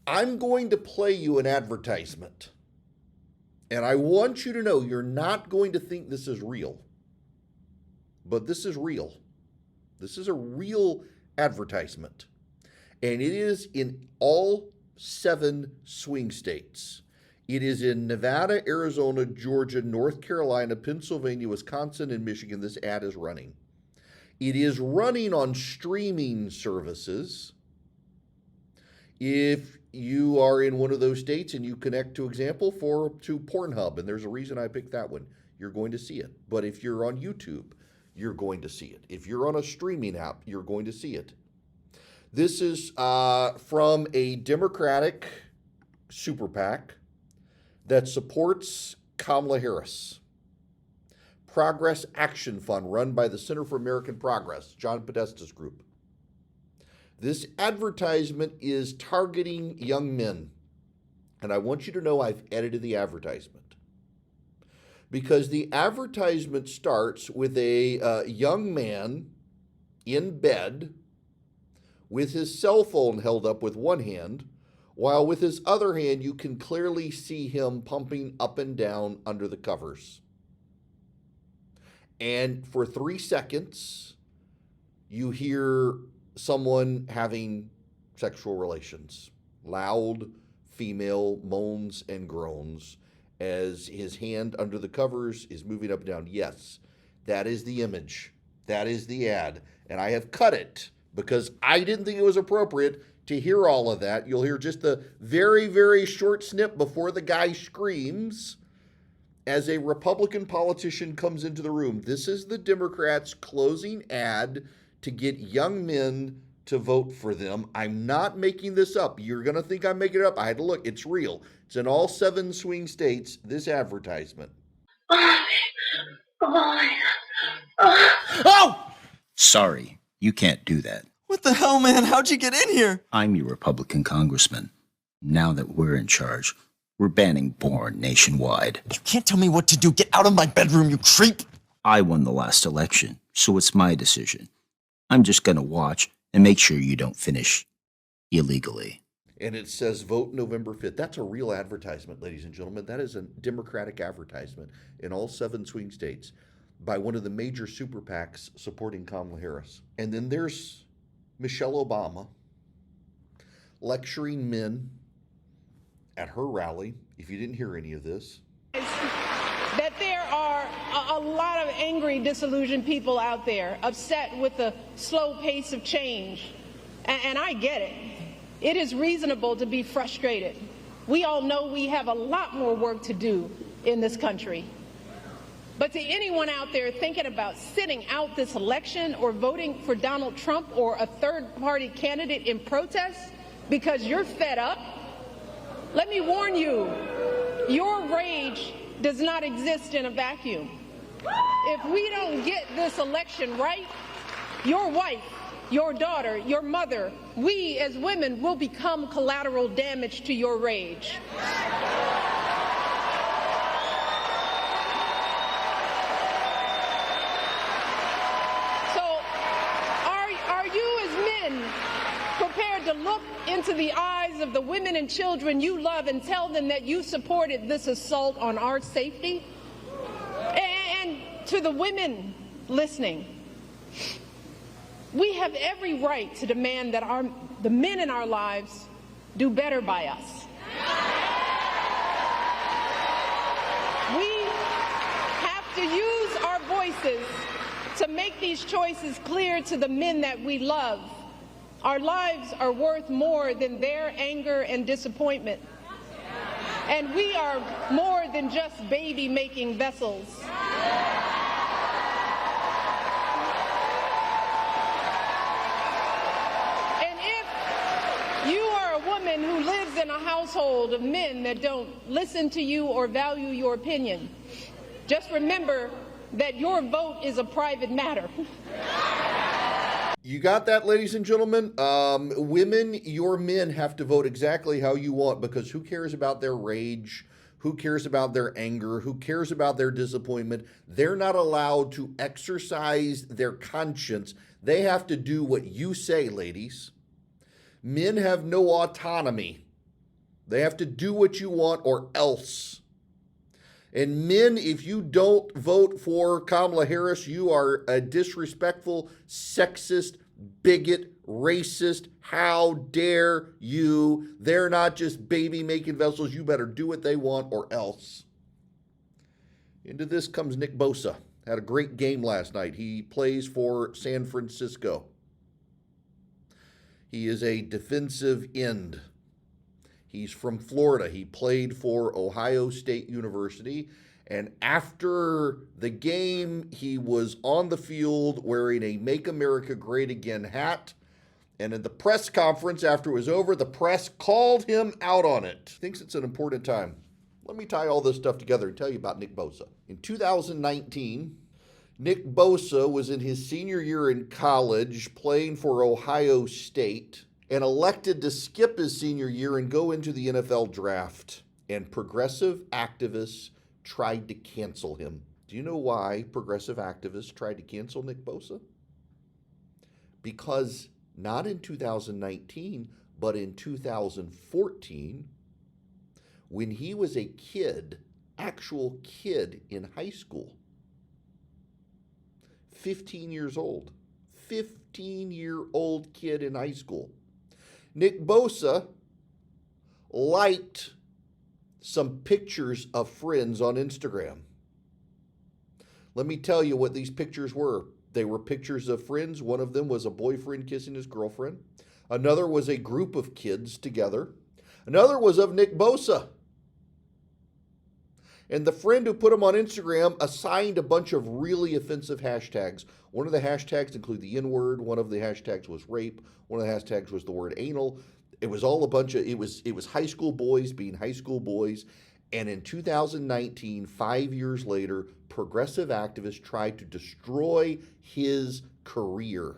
I'm going to play you an advertisement. And I want you to know you're not going to think this is real. But this is real. This is a real advertisement. And it is in all 7 swing states. It is in Nevada, Arizona, Georgia, North Carolina, Pennsylvania, Wisconsin, and Michigan. This ad is running. It is running on streaming services. If you are in one of those states and you connect, to example, to Pornhub, and there's a reason I picked that one, you're going to see it. But if you're on YouTube, you're going to see it. If you're on a streaming app, you're going to see it. This is from a Democratic super PAC that supports Kamala Harris. Progress Action Fund, run by the Center for American Progress, John Podesta's group. This advertisement is targeting young men. And I want you to know I've edited the advertisement. Because the advertisement starts with a young man in bed with his cell phone held up with one hand, while with his other hand you can clearly see him pumping up and down under the covers. And for 3 seconds, you hear someone having sexual relations. Loud female moans and groans as his hand under the covers is moving up and down. Yes, that is the image. That is the ad. And I have cut it because I didn't think it was appropriate to hear all of that. You'll hear just the very, very short snip before the guy screams as a Republican politician comes into the room. This is the Democrats' closing ad to get young men to vote for them. I'm not making this up. You're going to think I'm making it up. I had to look. It's real. It's in all 7 swing states, this advertisement. Oh! Sorry, you can't do that. What the hell, man? How'd you get in here? I'm your Republican congressman. Now that we're in charge, we're banning porn nationwide. You can't tell me what to do. Get out of my bedroom, you creep! I won the last election, so it's my decision. I'm just gonna watch and make sure you don't finish illegally. And it says vote November 5th. That's a real advertisement, ladies and gentlemen. That is a Democratic advertisement in all 7 swing states by one of the major super PACs supporting Kamala Harris. And then there's Michelle Obama lecturing men at her rally, if you didn't hear any of this. That there are a lot of angry, disillusioned people out there, upset with the slow pace of change. And I get it. It is reasonable to be frustrated. We all know we have a lot more work to do in this country. But to anyone out there thinking about sitting out this election or voting for Donald Trump or a third-party candidate in protest because you're fed up, let me warn you, your rage does not exist in a vacuum. If we don't get this election right, your wife, your daughter, your mother, we as women will become collateral damage to your rage. So, are you as men prepared to look into the eyes of the women and children you love and tell them that you supported this assault on our safety? And to the women listening, we have every right to demand that the men in our lives do better by us. We have to use our voices to make these choices clear to the men that we love. Our lives are worth more than their anger and disappointment. And we are more than just baby-making vessels. And if you are a woman who lives in a household of men that don't listen to you or value your opinion, just remember that your vote is a private matter. You got that, ladies and gentlemen? Women, your men have to vote exactly how you want, because who cares about their rage? Who cares about their anger? Who cares about their disappointment? They're not allowed to exercise their conscience. They have to do what you say, ladies. Men have no autonomy They have to do what you want or else. And men, if you don't vote for Kamala Harris, you are a disrespectful, sexist, bigot, racist. How dare you? They're not just baby-making vessels. You better do what they want or else. Into this comes Nick Bosa. Had a great game last night. He plays for San Francisco. He is a defensive end. He's from Florida. He played for Ohio State University. And after the game, he was on the field wearing a Make America Great Again hat. And at the press conference after it was over, the press called him out on it. Thinks it's an important time. Let me tie all this stuff together and tell you about Nick Bosa. In 2019, Nick Bosa was in his senior year in college playing for Ohio State and elected to skip his senior year and go into the NFL draft. And progressive activists tried to cancel him. Do you know why progressive activists tried to cancel Nick Bosa? Because not in 2019, but in 2014, when he was a kid, actual kid in high school, 15 years old, 15-year-old kid in high school, Nick Bosa liked some pictures of friends on Instagram. Let me tell you what these pictures were. They were pictures of friends. One of them was a boyfriend kissing his girlfriend. Another was a group of kids together. Another was of Nick Bosa. And the friend who put him on Instagram assigned a bunch of really offensive hashtags. One of the hashtags included the N-word. One of the hashtags was rape. One of the hashtags was the word anal. It was all a bunch of, it was high school boys being high school boys. And in 2019, 5 years later, progressive activists tried to destroy his career.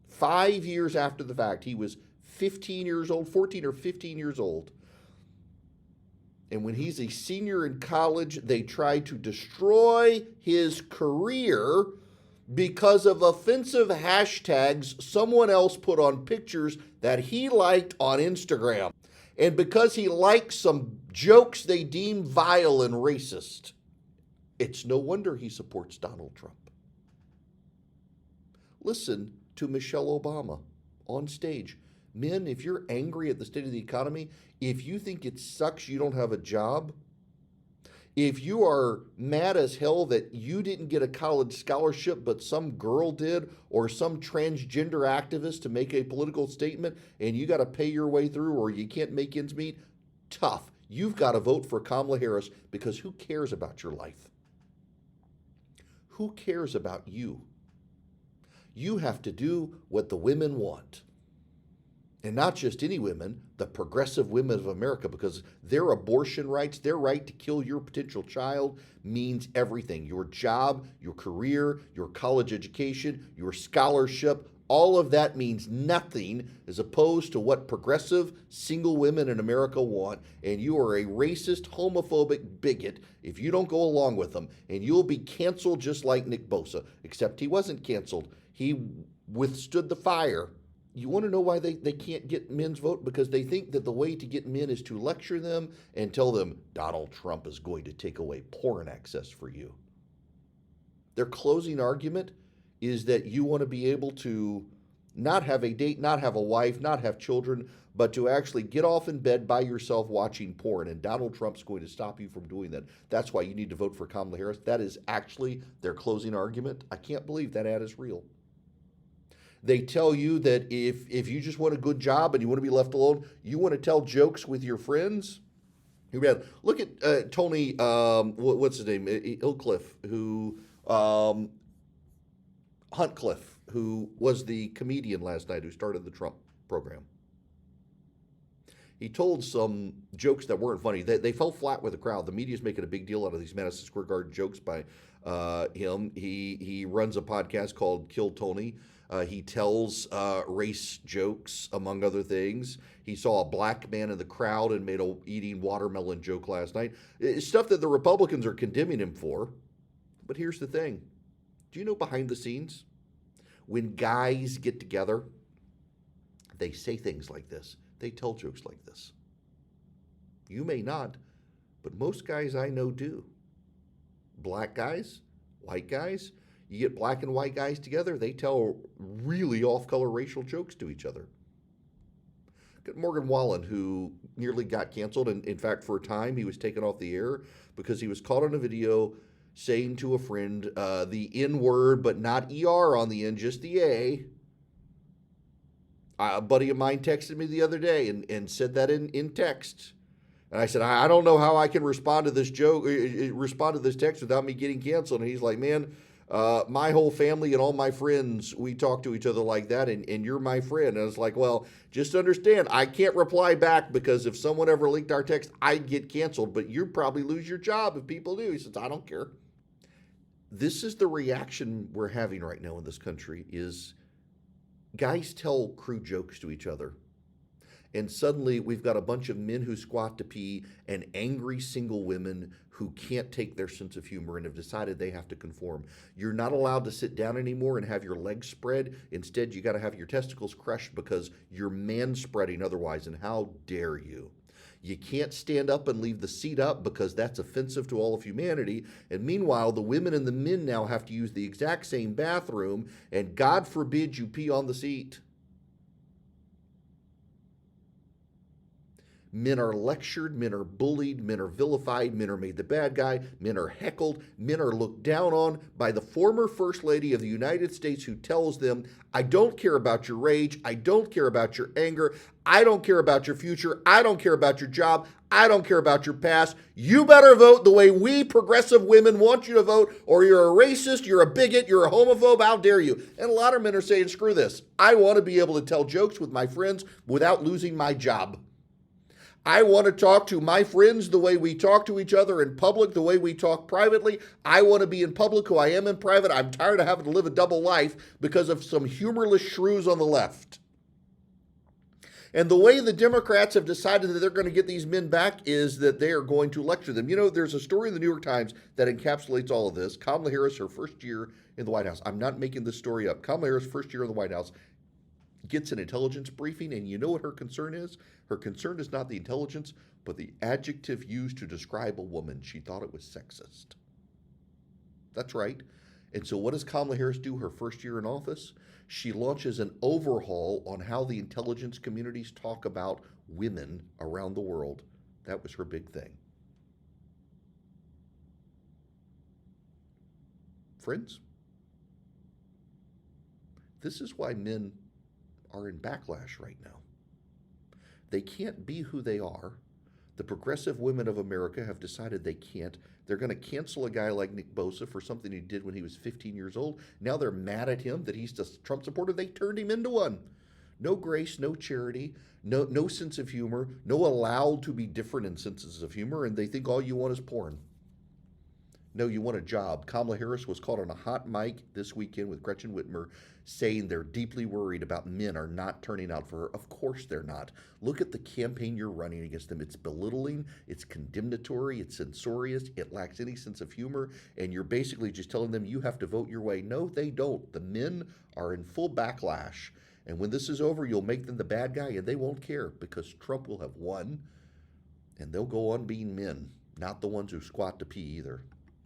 5 years after the fact, he was 15 years old, 14 or 15 years old. And when he's a senior in college, they tried to destroy his career because of offensive hashtags someone else put on pictures that he liked on Instagram. And because he liked some jokes they deemed vile and racist. It's no wonder he supports Donald Trump. Listen to Michelle Obama on stage. Men, if you're angry at the state of the economy, if you think it sucks you don't have a job, if you are mad as hell that you didn't get a college scholarship but some girl did, or some transgender activist to make a political statement and you got to pay your way through, or you can't make ends meet, tough. You've got to vote for Kamala Harris, because who cares about your life? Who cares about you? You have to do what the women want. And not just any women, the progressive women of America, because their abortion rights, their right to kill your potential child, means everything. Your job, your career, your college education, your scholarship, all of that means nothing as opposed to what progressive single women in America want. And you are a racist, homophobic bigot if you don't go along with them. And you'll be canceled just like Nick Bosa, except he wasn't canceled. He withstood the fire. You want to know why they can't get men's vote? Because they think that the way to get men is to lecture them and tell them Donald Trump is going to take away porn access for you. Their closing argument is that you want to be able to not have a date, not have a wife, not have children, but to actually get off in bed by yourself watching porn. And Donald Trump's going to stop you from doing that. That's why you need to vote for Kamala Harris. That is actually their closing argument. I can't believe that ad is real. They tell you that if you just want a good job and you want to be left alone, you want to tell jokes with your friends. Look at Tony, what's his name? Hillcliffe, who, Huntcliffe, who was the comedian last night who started the Trump program. He told some jokes that weren't funny. They fell flat with the crowd. The media's making a big deal out of these Madison Square Garden jokes by him. He runs a podcast called Kill Tony. He tells race jokes, among other things. He saw a black man in the crowd and made a eating watermelon joke last night. It's stuff that the Republicans are condemning him for. But here's the thing. Do you know behind the scenes, when guys get together, they say things like this. they tell jokes like this. You may not, but most guys I know do. Black guys, white guys, you get black and white guys together, they tell really off-color racial jokes to each other. Got Morgan Wallen, who nearly got canceled, and in fact, for a time, he was taken off the air because he was caught on a video saying to a friend, the N word, but not ER on the end, just the A. A buddy of mine texted me the other day and said that in text. And I said, I don't know how I can respond to this joke, respond to this text without me getting canceled. And he's like, man, my whole family and all my friends, we talk to each other like that, and you're my friend. And I was like, well, just understand, I can't reply back because if someone ever leaked our text, I'd get canceled, but you'd probably lose your job if people do. He says, I don't care. This is the reaction we're having right now in this country is guys tell crude jokes to each other. And suddenly we've got a bunch of men who squat to pee and angry single women who can't take their sense of humor and have decided they have to conform. You're not allowed to sit down anymore and have your legs spread. Instead, you got to have your testicles crushed because you're man-spreading otherwise, and how dare you? You can't stand up and leave the seat up because that's offensive to all of humanity. And meanwhile, the women and the men now have to use the exact same bathroom, and God forbid you pee on the seat. Men are lectured, men are bullied, men are vilified, men are made the bad guy, men are heckled, men are looked down on by the former First Lady of the United States who tells them, I don't care about your rage, I don't care about your anger, I don't care about your future, I don't care about your job, I don't care about your past. You better vote the way we progressive women want you to vote, or you're a racist, you're a bigot, you're a homophobe, how dare you? And a lot of men are saying, screw this. I want to be able to tell jokes with my friends without losing my job. I want to talk to my friends the way we talk to each other in public, the way we talk privately. I want to be in public who I am in private. I'm tired of having to live a double life because of some humorless shrews on the left. And the way the Democrats have decided that they're going to get these men back is that they are going to lecture them. You know, there's a story in the New York Times that encapsulates all of this. Kamala Harris, her first year in the White House. I'm not making this story up. Kamala Harris, first year in the White House, gets an intelligence briefing, and you know what her concern is? Her concern is not the intelligence, but the adjective used to describe a woman. She thought it was sexist. That's right. And so what does Kamala Harris do her first year in office? She launches an overhaul on how the intelligence communities talk about women around the world. That was her big thing. Friends, this is why men are in backlash right now. They can't be who they are. The progressive women of America have decided they can't. They're going to cancel a guy like Nick Bosa for something he did when he was 15 years old. Now they're mad at him that he's a Trump supporter. They turned him into one. No grace, no charity, no sense of humor, no allowed to be different in senses of humor, and they think all you want is porn. No, you want a job. Kamala Harris was caught on a hot mic this weekend with Gretchen Whitmer saying they're deeply worried about men are not turning out for her. Of course they're not. Look at the campaign you're running against them. It's belittling, it's condemnatory, it's censorious, it lacks any sense of humor, and you're basically just telling them you have to vote your way. No, they don't. The men are in full backlash, and when this is over, you'll make them the bad guy, and they won't care because Trump will have won, and they'll go on being men, not the ones who squat to pee either.